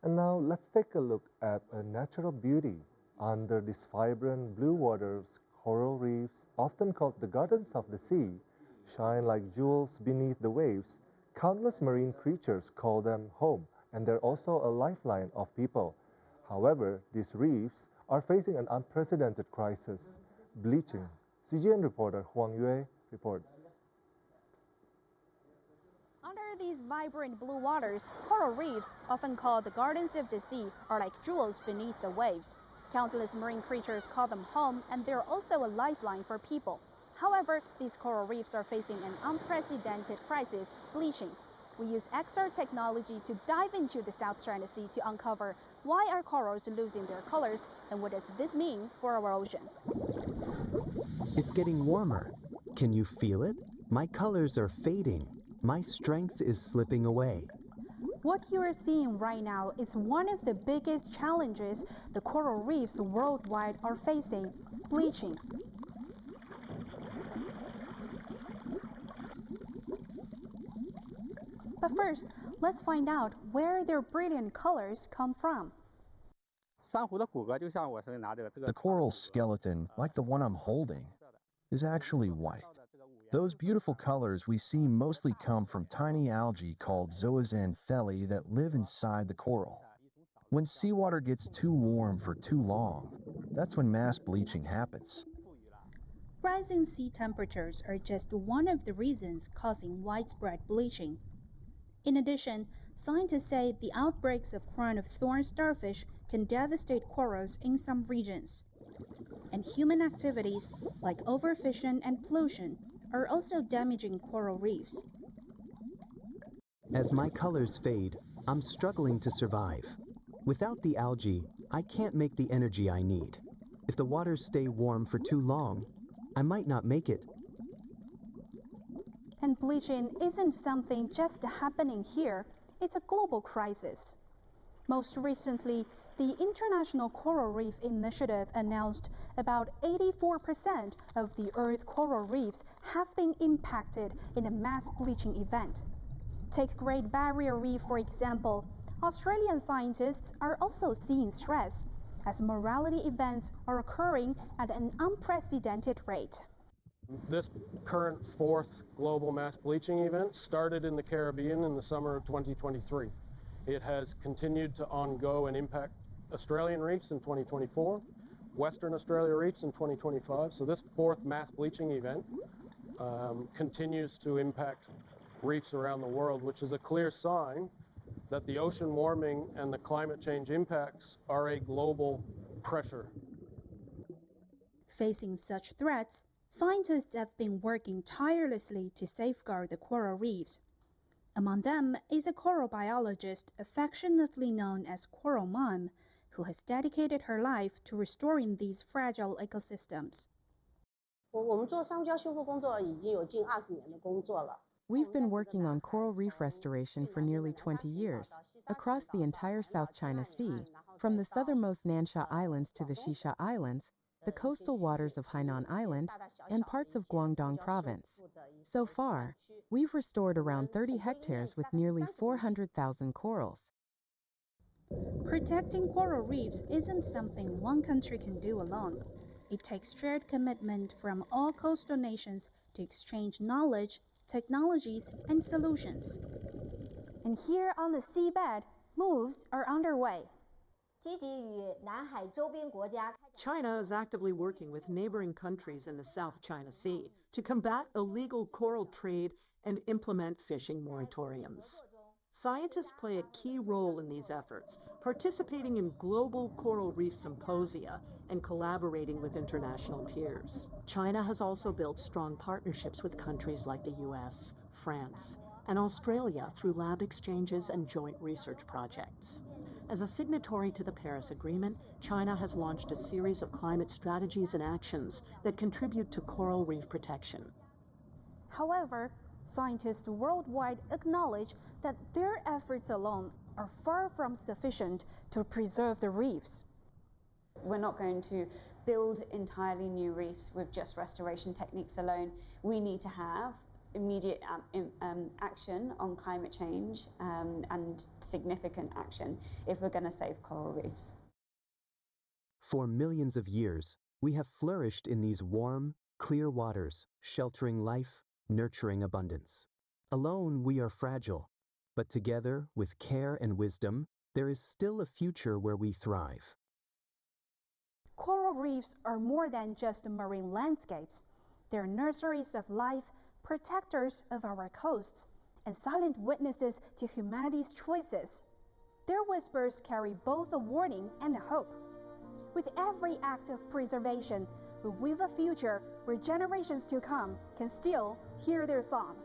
And now let's take a look at a natural beauty. Under these vibrant blue waters, coral reefs, often called the gardens of the sea, shine like jewels beneath the waves. Countless marine creatures call them home, and they're also a lifeline of people. However, these reefs are facing an unprecedented crisis, bleaching. CGN reporter Huang Yue reports. Under these vibrant blue waters, coral reefs, often called the gardens of the sea, are like jewels beneath the waves. Countless marine creatures call them home, and they're also a lifeline for people. However, these coral reefs are facing an unprecedented crisis, bleaching. We use XR technology to dive into the South China Sea to uncover why are corals losing their colors and what does this mean for our ocean. It's getting warmer. Can you feel it? My colors are fading. My strength is slipping away. What you are seeing right now is one of the biggest challenges the coral reefs worldwide are facing, bleaching. But first, let's find out where their brilliant colors come from. The coral skeleton, like the one I'm holding, is actually white. Those beautiful colors we see mostly come from tiny algae called zooxanthellae that live inside the coral. When seawater gets too warm for too long, that's when mass bleaching happens. Rising sea temperatures are just one of the reasons causing widespread bleaching. In addition, scientists say the outbreaks of crown of thorn starfish can devastate corals in some regions. And human activities like overfishing and pollution are also damaging coral reefs. As my colors fade, I'm struggling to survive. Without the algae, I can't make the energy I need. If the waters stay warm for too long, I might not make it. And bleaching isn't something just happening here, it's a global crisis. Most recently, the International Coral Reef Initiative announced about 84% of the Earth's coral reefs have been impacted in a mass bleaching event. Take Great Barrier Reef, for example. Australian scientists are also seeing stress, as mortality events are occurring at an unprecedented rate. This current fourth global mass bleaching event started in the Caribbean in the summer of 2023. It has continued to ongo and impact Australian reefs in 2024, Western Australia reefs in 2025. So this fourth mass bleaching event continues to impact reefs around the world, which is a clear sign that the ocean warming and the climate change impacts are a global pressure. Facing such threats, scientists have been working tirelessly to safeguard the coral reefs. Among them is a coral biologist affectionately known as Coral Mom, who has dedicated her life to restoring these fragile ecosystems. We've been working on coral reef restoration for nearly 20 years, across the entire South China Sea, from the southernmost Nansha Islands to the Xisha Islands, the coastal waters of Hainan Island, and parts of Guangdong Province. So far, we've restored around 30 hectares with nearly 400,000 corals. Protecting coral reefs isn't something one country can do alone. It takes shared commitment from all coastal nations to exchange knowledge, technologies, and solutions. And here on the seabed, moves are underway. China is actively working with neighboring countries in the South China Sea to combat illegal coral trade and implement fishing moratoriums. Scientists play a key role in these efforts, participating in global coral reef symposia and collaborating with international peers. China has also built strong partnerships with countries like the US, France, and Australia through lab exchanges and joint research projects. As a signatory to the Paris Agreement, China has launched a series of climate strategies and actions that contribute to coral reef protection. However, scientists worldwide acknowledge that their efforts alone are far from sufficient to preserve the reefs. We're not going to build entirely new reefs with just restoration techniques alone. We need to have immediate action on climate change and significant action if we're going to save coral reefs. For millions of years, we have flourished in these warm, clear waters, sheltering life, nurturing abundance. Alone, we are fragile, but together, with care and wisdom, there is still a future where we thrive. Coral reefs are more than just marine landscapes. They're nurseries of life, protectors of our coasts, and silent witnesses to humanity's choices. Their whispers carry both a warning and a hope. With every act of preservation, we weave a future where generations to come can still hear their song.